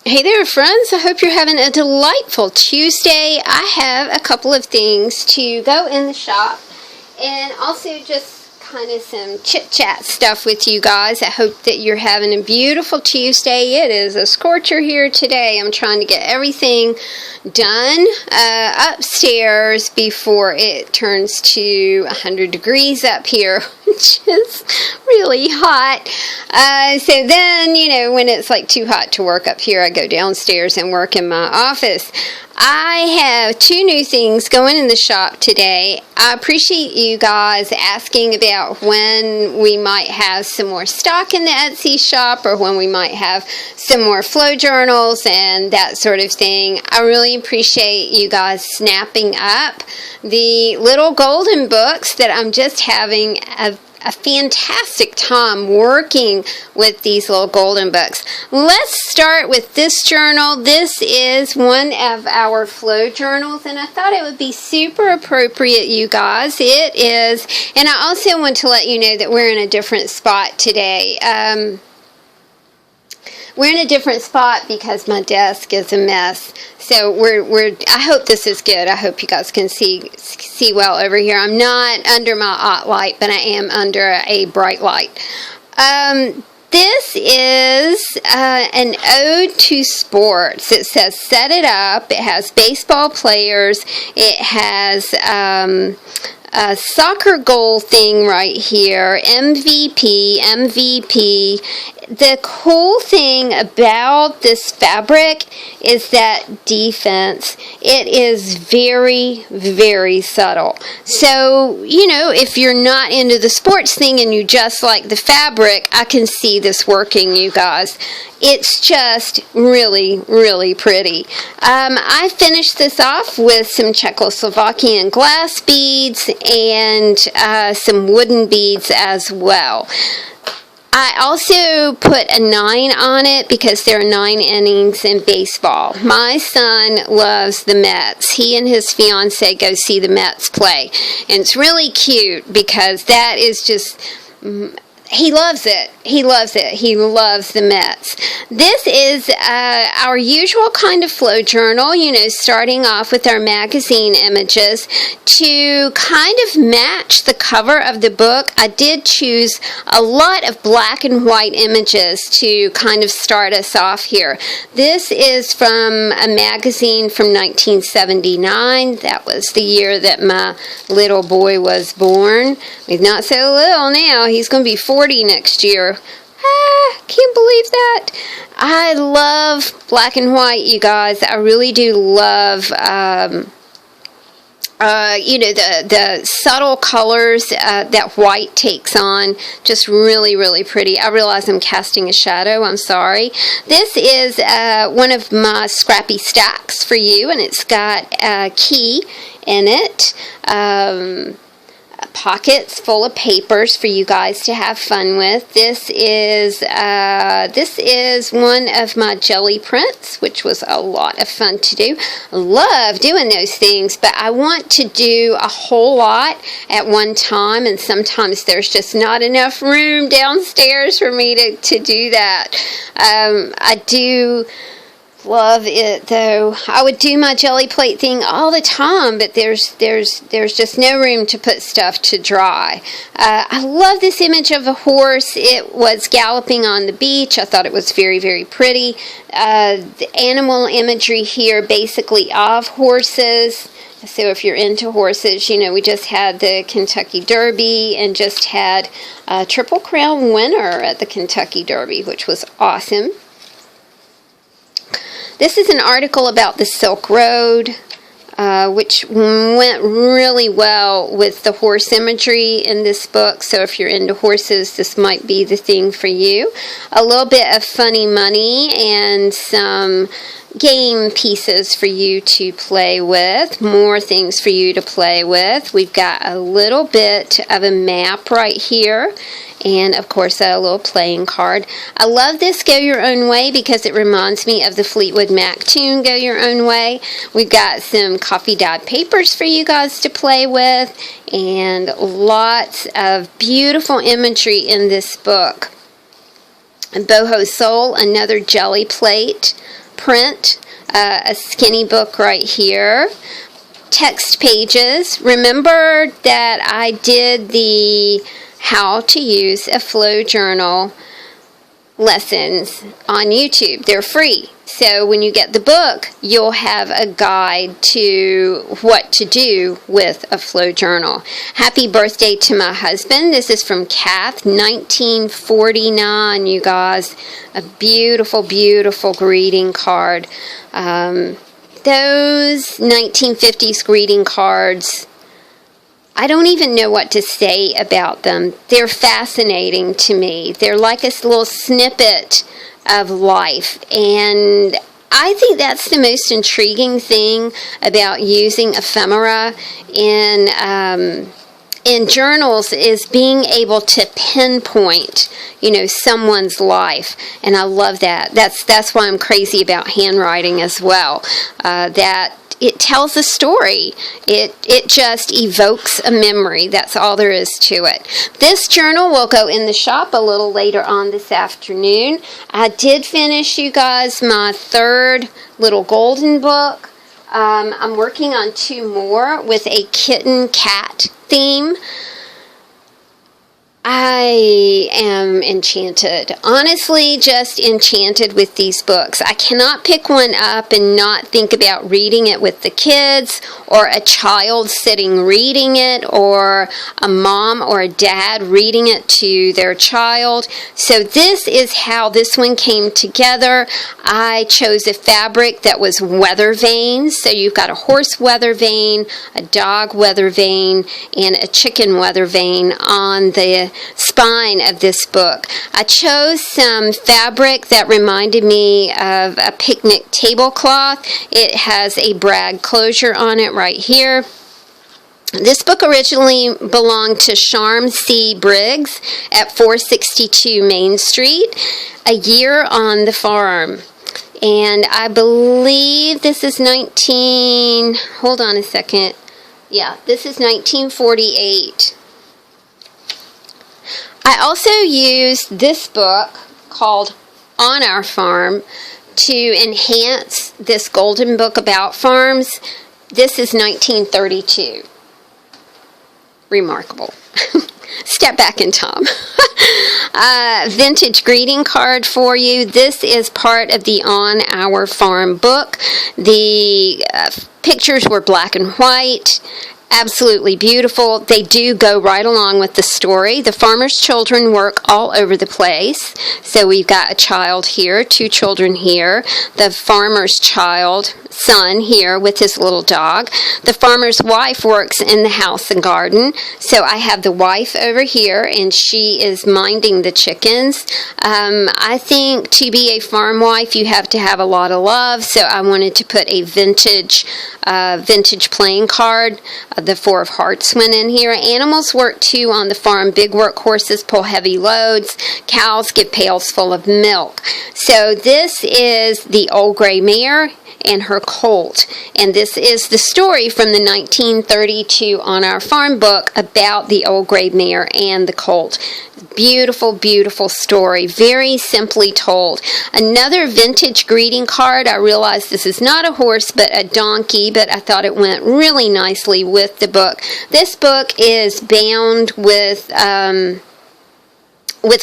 Hey there, friends. I hope you're having a delightful Tuesday. I have a couple of things to go in the shop and also just kind of some chit-chat stuff with you guys. I hope that you're having a beautiful Tuesday. It is a scorcher here today. I'm trying to get everything done upstairs before it turns to 100 degrees up here, which is really hot. So then, when it's like too hot to work up here, I go downstairs and work in my office. I have two new things going in the shop today. I appreciate you guys asking about when we might have some more stock in the Etsy shop or when we might have some more flow journals and that sort of thing. I really appreciate you guys snapping up the little golden books that I'm just having a fantastic time working with these little golden books. Let's start with this journal. This is one of our flow journals, and I thought it would be super appropriate, you guys. It is, and I also want to let you know that we're in a different spot today. We're in a different spot because my desk is a mess. So I hope this is good. I hope you guys can see well over here. I'm not under my light, but I am under a bright light. This is an ode to sports. It says set it up. It has baseball players. It has a soccer goal thing right here. MVP. The cool thing about this fabric is that defense. It is very, very subtle. So, if you're not into the sports thing and you just like the fabric, I can see this working, you guys. It's just really, really pretty. I finished this off with some Czechoslovakian glass beads and some wooden beads as well. I also put a 9 on it because there are 9 innings in baseball. My son loves the Mets. He and his fiance go see the Mets play. And it's really cute because that is just... He loves it. He loves the Mets. This is our usual kind of flow journal, starting off with our magazine images. To kind of match the cover of the book, I did choose a lot of black and white images to kind of start us off here. This is from a magazine from 1979. That was the year that my little boy was born. He's not so little now. He's going to be 40 next year. Can't believe that. I love black and white, you guys. I really do love the subtle colors that white takes on. Just really, really pretty. I realize I'm casting a shadow. I'm sorry. This is one of my scrappy stacks for you, and it's got a key in it. Pockets full of papers for you guys to have fun with. This is one of my jelly prints, which was a lot of fun to do. I love doing those things, but I want to do a whole lot at one time, and sometimes there's just not enough room downstairs for me to do that. I do love it, though. I would do my jelly plate thing all the time, but there's just no room to put stuff to dry. I love this image of a horse. It was galloping on the beach. I thought it was very, very pretty. The animal imagery here basically of horses. So if you're into horses, we just had the Kentucky Derby and just had a Triple Crown winner at the Kentucky Derby, which was awesome. This is an article about the Silk Road, which went really well with the horse imagery in this book. So if you're into horses, this might be the thing for you. A little bit of funny money and some game pieces for you to play with, more things for you to play with. We've got a little bit of a map right here, and of course a little playing card. I love this Go Your Own Way because it reminds me of the Fleetwood Mac tune Go Your Own Way. We've got some coffee dyed papers for you guys to play with, and lots of beautiful imagery in this book. Boho Soul, another jelly plate. print, a skinny book right here. Text pages. Remember that I did the how to use a flow journal lessons on YouTube. They're free. So when you get the book, you'll have a guide to what to do with a flow journal. Happy birthday to my husband. This is from Kath, 1949, you guys. A beautiful, beautiful greeting card. Those 1950s greeting cards, I don't even know what to say about them. They're fascinating to me. They're like a little snippet of life, and I think that's the most intriguing thing about using ephemera in journals, is being able to pinpoint, someone's life, and I love that. That's why I'm crazy about handwriting as well. That it tells a story. It just evokes a memory. That's all there is to it. This journal will go in the shop a little later on this afternoon. I did finish, you guys, my third little golden book. I'm working on 2 more with a kitten-cat theme. I am enchanted. Honestly, just enchanted with these books. I cannot pick one up and not think about reading it with the kids, or a child sitting reading it, or a mom or a dad reading it to their child. So this is how this one came together. I chose a fabric that was weather vane. So you've got a horse weather vane, a dog weather vane, and a chicken weather vane on the spine of this book. I chose some fabric that reminded me of a picnic tablecloth. It has a brag closure on it right here. This book originally belonged to Charm C. Briggs at 462 Main Street, A Year on the Farm. And I believe this is hold on a second. Yeah, this is 1948. I also used this book called On Our Farm to enhance this golden book about farms. This is 1932. Remarkable. Step back in time. Vintage greeting card for you. This is part of the On Our Farm book. The pictures were black and white. Absolutely beautiful. They do go right along with the story. The farmer's children work all over the place. So we've got a child here, 2 children here. The farmer's son here with his little dog. The farmer's wife works in the house and garden. So I have the wife over here, and she is minding the chickens. I think to be a farm wife, you have to have a lot of love. So I wanted to put a vintage playing card. The 4 of Hearts went in here. Animals work too on the farm. Big workhorses pull heavy loads. Cows get pails full of milk. So this is the old gray mare and her colt. And this is the story from the 1932 On Our Farm book about the old gray mare and the colt. Beautiful, beautiful story. Very simply told. Another vintage greeting card. I realized this is not a horse but a donkey, but I thought it went really nicely with the book. This book is bound with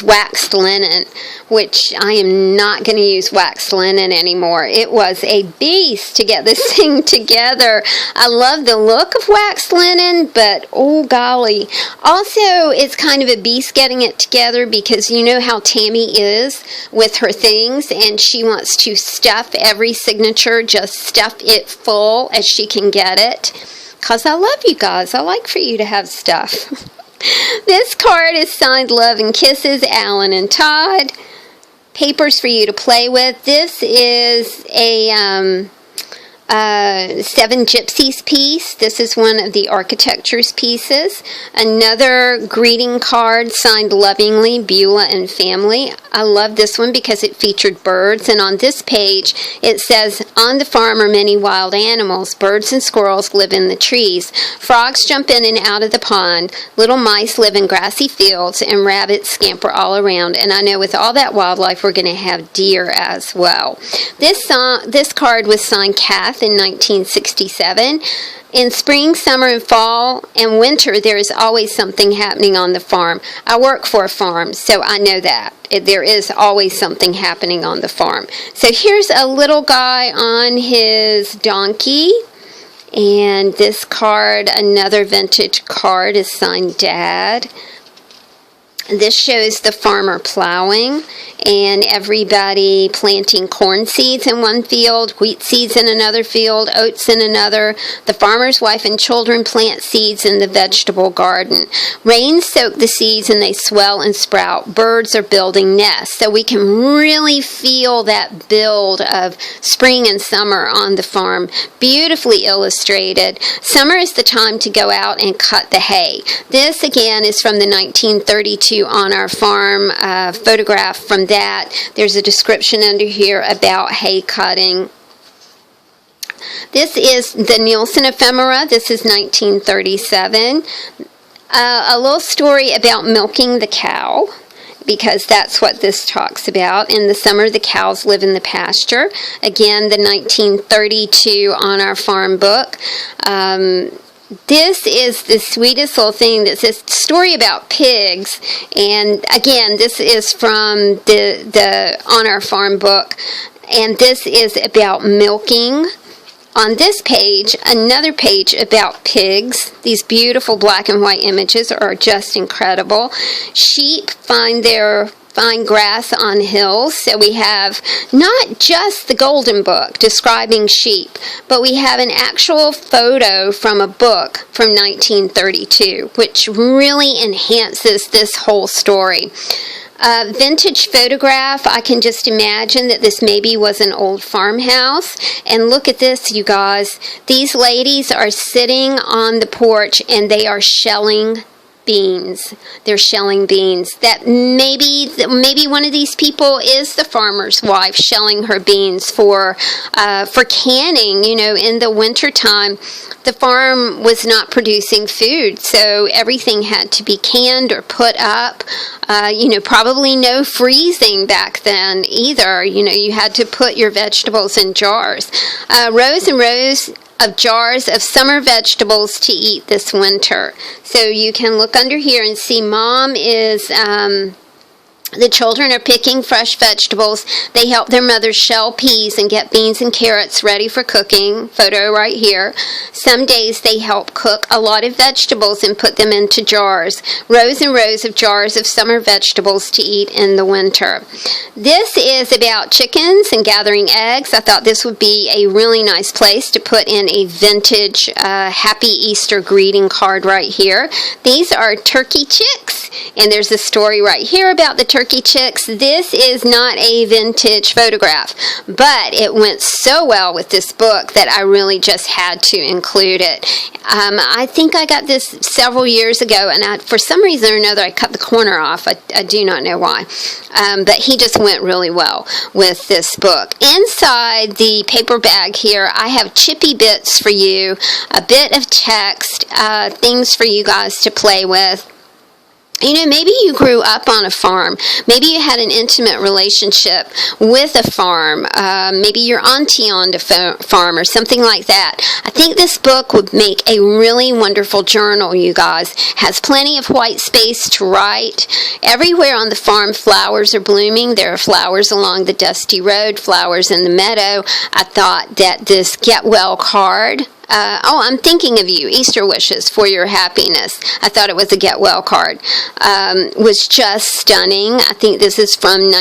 waxed linen, which I am not going to use waxed linen anymore. It was a beast to get this thing together. I love the look of waxed linen, but oh golly. Also, it's kind of a beast getting it together because you know how Tammy is with her things, and she wants to stuff every signature, just stuff it full as she can get it. Because I love you guys. I like for you to have stuff. This card is signed Love and Kisses, Alan and Todd. Papers for you to play with. This is a Seven Gypsies piece. This is one of the architecture's pieces. Another greeting card signed lovingly, Beulah and family. I love this one because it featured birds, and on this page it says, on the farm are many wild animals. Birds and squirrels live in the trees. Frogs jump in and out of the pond. Little mice live in grassy fields, and rabbits scamper all around. And I know with all that wildlife, we're going to have deer as well. This card was signed Kath in 1967. In spring, summer, and fall, and winter, there is always something happening on the farm. I work for a farm, so I know that. There is always something happening on the farm. So here's a little guy on his donkey. And this card, another vintage card, is signed Dad. This shows the farmer plowing and everybody planting corn seeds in one field, wheat seeds in another field, oats in another. The farmer's wife and children plant seeds in the vegetable garden. Rains soak the seeds and they swell and sprout. Birds are building nests. So we can really feel that build of spring and summer on the farm. Beautifully illustrated. Summer is the time to go out and cut the hay. This again is from the 1932 on our farm photograph. From that, there's a description under here about hay cutting. This is the Nielsen ephemera. This is 1937. A little story about milking the cow, because that's what this talks about. In the summer, the cows live in the pasture. Again, the 1932 on our farm book. This is the sweetest little thing. That's a story about pigs, and again, this is from the On Our Farm book, and this is about milking. On this page, another page about pigs. These beautiful black and white images are just incredible. Sheep find grass on hills. So we have not just the Golden Book describing sheep, but we have an actual photo from a book from 1932, which really enhances this whole story. Vintage photograph, I can just imagine that this maybe was an old farmhouse. And look at this, you guys. These ladies are sitting on the porch and they are shelling beans. They're shelling beans. That maybe one of these people is the farmer's wife shelling her beans for canning. You know, in the wintertime, the farm was not producing food, so everything had to be canned or put up. Probably no freezing back then either. You had to put your vegetables in jars. Rows and rows of jars of summer vegetables to eat this winter. So you can look under here and see Mom is the children are picking fresh vegetables. They help their mother shell peas and get beans and carrots ready for cooking. Photo right here. Some days they help cook a lot of vegetables and put them into jars. Rows and rows of jars of summer vegetables to eat in the winter. This is about chickens and gathering eggs. I thought this would be a really nice place to put in a vintage Happy Easter greeting card right here. These are turkey chicks, and there's a story right here about the turkey chicks. This is not a vintage photograph, but it went so well with this book that I really just had to include it. I think I got this several years ago, and for some reason or another I cut the corner off. I do not know why, but he just went really well with this book. Inside the paper bag here, I have chippy bits for you, a bit of text, things for you guys to play with. Maybe you grew up on a farm. Maybe you had an intimate relationship with a farm. Maybe your auntie owned a farm or something like that. I think this book would make a really wonderful journal, you guys. Has plenty of white space to write. Everywhere on the farm, flowers are blooming. There are flowers along the dusty road, flowers in the meadow. I thought that this Get Well card, I'm thinking of you, Easter wishes for your happiness. I thought it was a Get Well card. Was just stunning. I think this is from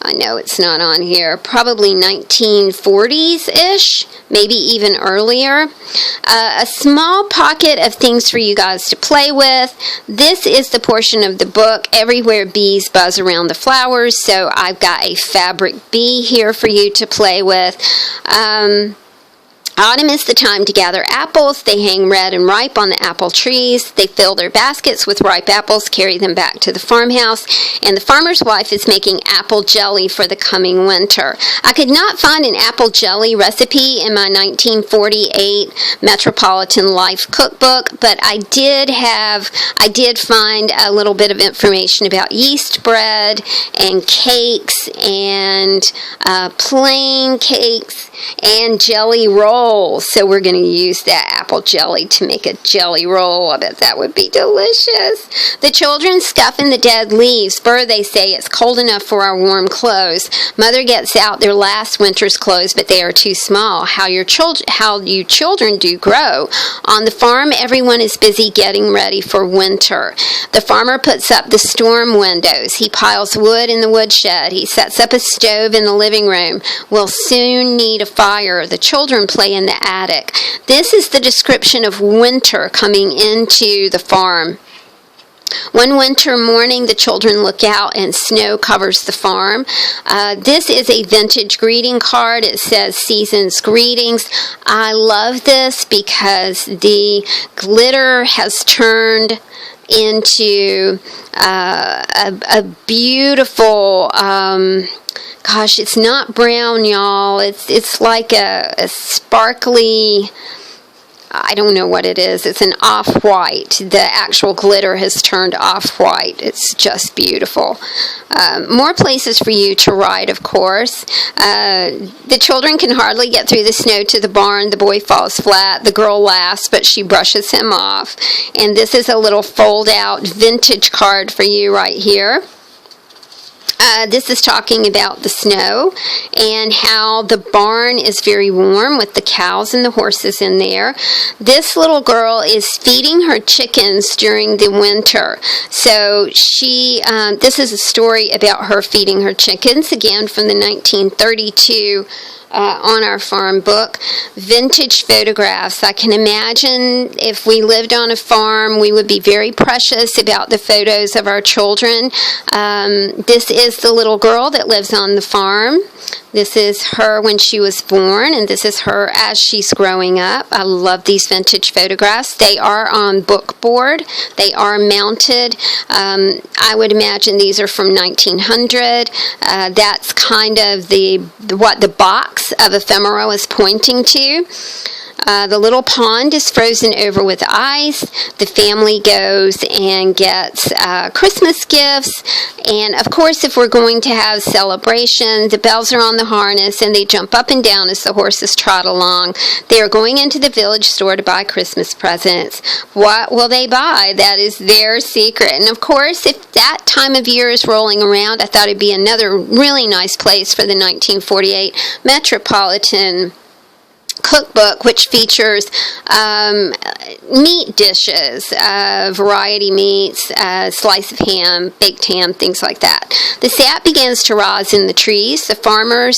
I know it's not on here, probably 1940s-ish, maybe even earlier. A small pocket of things for you guys to play with. This is the portion of the book, Everywhere Bees Buzz Around the Flowers, so I've got a fabric bee here for you to play with. Autumn is the time to gather apples. They hang red and ripe on the apple trees. They fill their baskets with ripe apples, carry them back to the farmhouse, and the farmer's wife is making apple jelly for the coming winter. I could not find an apple jelly recipe in my 1948 Metropolitan Life cookbook, but I did find a little bit of information about yeast bread and cakes and plain cakes and jelly rolls. So we're going to use that apple jelly to make a jelly roll. I bet that would be delicious. The children scuff in the dead leaves. Burr, they say, it's cold enough for our warm clothes. Mother gets out their last winter's clothes, but they are too small. How you children do grow. On the farm, everyone is busy getting ready for winter. The farmer puts up the storm windows. He piles wood in the woodshed. He sets up a stove in the living room. We'll soon need a fire. The children play in the attic. This is the description of winter coming into the farm. One winter morning, the children look out and snow covers the farm. This is a vintage greeting card. It says Season's Greetings. I love this because the glitter has turned into a beautiful, gosh, it's not brown, y'all. It's like a sparkly, I don't know what it is. It's an off-white. The actual glitter has turned off-white. It's just beautiful. More places for you to ride, of course. The children can hardly get through the snow to the barn. The boy falls flat. The girl laughs, but she brushes him off. And this is a little fold-out vintage card for you right here. This is talking about the snow and how the barn is very warm with the cows and the horses in there. This little girl is feeding her chickens during the winter. So this is a story about her feeding her chickens, again from the 1932 On Our Farm book. Vintage photographs. I can imagine if we lived on a farm, we would be very precious about the photos of our children. This is the little girl that lives on the farm. This is her when she was born, and this is her as she's growing up. I love these vintage photographs. They are on book board. They are mounted. I would imagine these are from 1900. That's kind of what the box of ephemera is pointing to. The little pond is frozen over with ice. The family goes and gets Christmas gifts. And, of course, if we're going to have celebrations, the bells are on the harness and they jump up and down as the horses trot along. They are going into the village store to buy Christmas presents. What will they buy? That is their secret. And, of course, if that time of year is rolling around, I thought it'd be another really nice place for the 1948 Metropolitan cookbook, which features meat dishes, variety meats, slice of ham, baked ham, things like that. The sap begins to rise in the trees. The farmers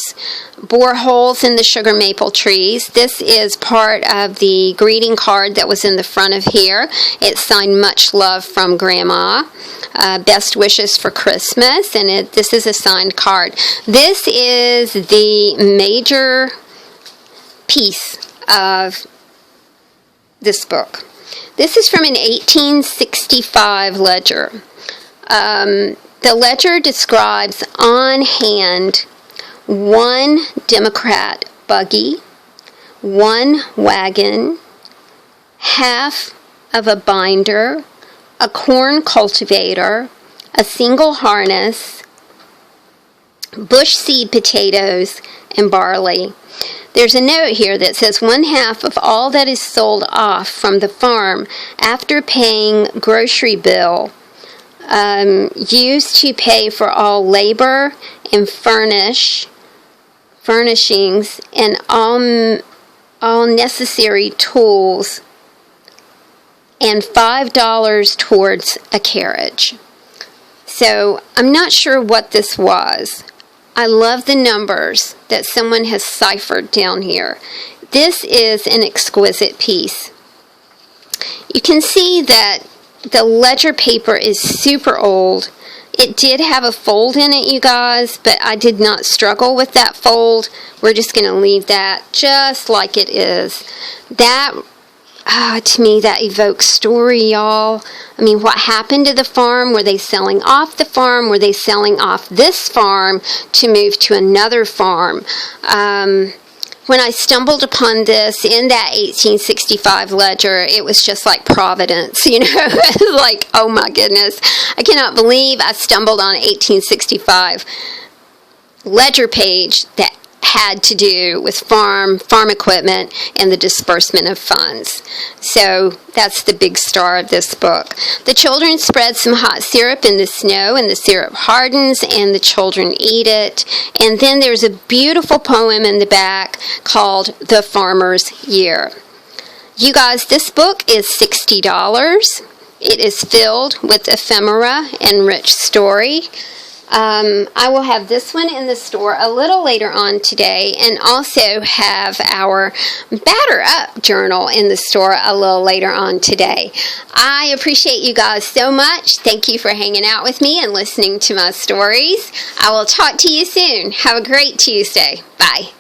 bore holes in the sugar maple trees. This is part of the greeting card that was in the front of here. It's signed "Much Love from Grandma." Best wishes for Christmas, and this is a signed card. This is the major piece of this book. This is from an 1865 ledger. The ledger describes on hand 1 Democrat buggy, 1 wagon, half of a binder, a corn cultivator, a single harness, bush seed potatoes, and barley. There's a note here that says 1/2 of all that is sold off from the farm after paying grocery bill, used to pay for all labor and furnishings and all necessary tools, and $5 towards a carriage. So I'm not sure what this was. I love the numbers that someone has ciphered down here. This is an exquisite piece. You can see that the ledger paper is super old. It did have a fold in it, you guys, but I did not struggle with that fold. We're just going to leave that just like it is. That, to me, that evokes story, y'all. I mean, what happened to the farm? Were they selling off the farm? Were they selling off this farm to move to another farm? When I stumbled upon this in that 1865 ledger, it was just like Providence, you know, like, oh my goodness. I cannot believe I stumbled on 1865 ledger page that had to do with farm equipment, and the disbursement of funds. So that's the big star of this book. The children spread some hot syrup in the snow, and the syrup hardens, and the children eat it. And then there's a beautiful poem in the back called The Farmer's Year. You guys, this book is $60. It is filled with ephemera and rich story. I will have this one in the store a little later on today, and also have our Batter Up journal in the store a little later on today. I appreciate you guys so much. Thank you for hanging out with me and listening to my stories. I will talk to you soon. Have a great Tuesday. Bye.